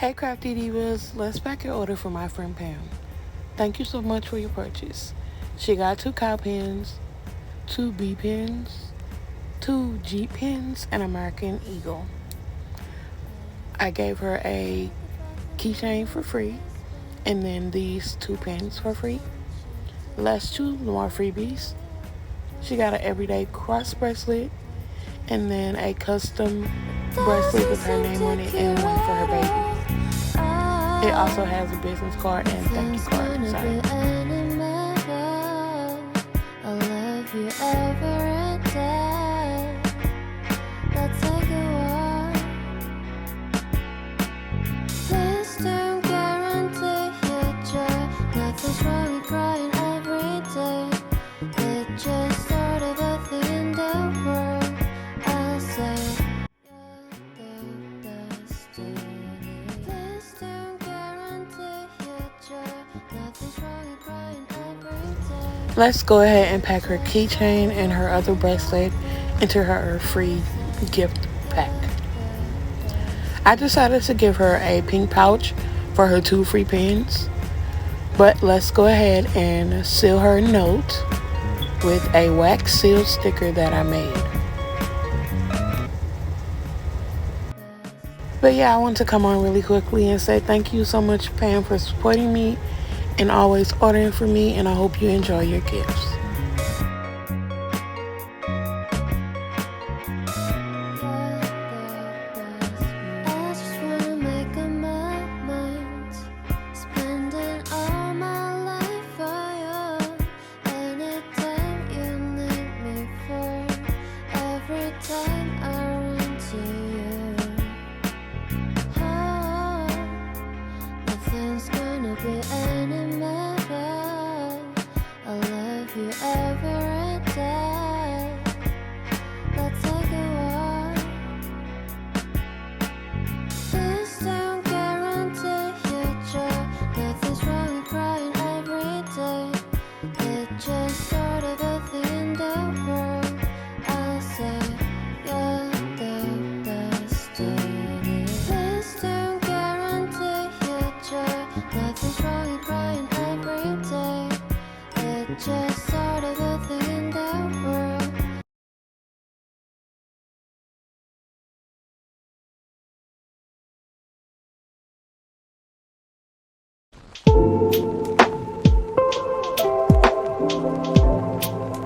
Hey Crafty Divas, let's pack your order for my friend Pam. Thank you so much for your purchase. She got 2 cow pins, 2 bee pins, 2 Jeep pins, and American Eagle. I gave her a keychain for free, and then these 2 pins for free. Last 2 more freebies. She got an everyday cross bracelet, and then a custom bracelet with her name on it and one for her baby. It also has a business card and thank you card inside. I love you every day. Let's take a walk. Please don't guarantee your joy. Nothing's wrong with crying every day. It's just sort of a thing in the world. I'll say you're the destiny. Please don't guarantee your joy. Nothing's wrong with crying every day. Let's go ahead and pack her keychain and her other bracelet into her free gift pack. I decided to give her a pink pouch for her 2 free pins, but let's go ahead and seal her note with a wax seal sticker that I made. But yeah, I want to come on really quickly and say thank you so much, Pam, for supporting me and always ordering for me, and I hope you enjoy your gifts. I just wanna make up my mind, spending all my life for you. Anytime you need me for, every time I run to you. Oh, nothing's gonna be any better. I love you every day. Let's take a walk. Please don't guarantee your joy. Nothing's wrong with crying every day. It's just sort of a thing in the world. I'll say you're the destiny. Please don't guarantee your joy. Nothing's wrong with crying every day. It's just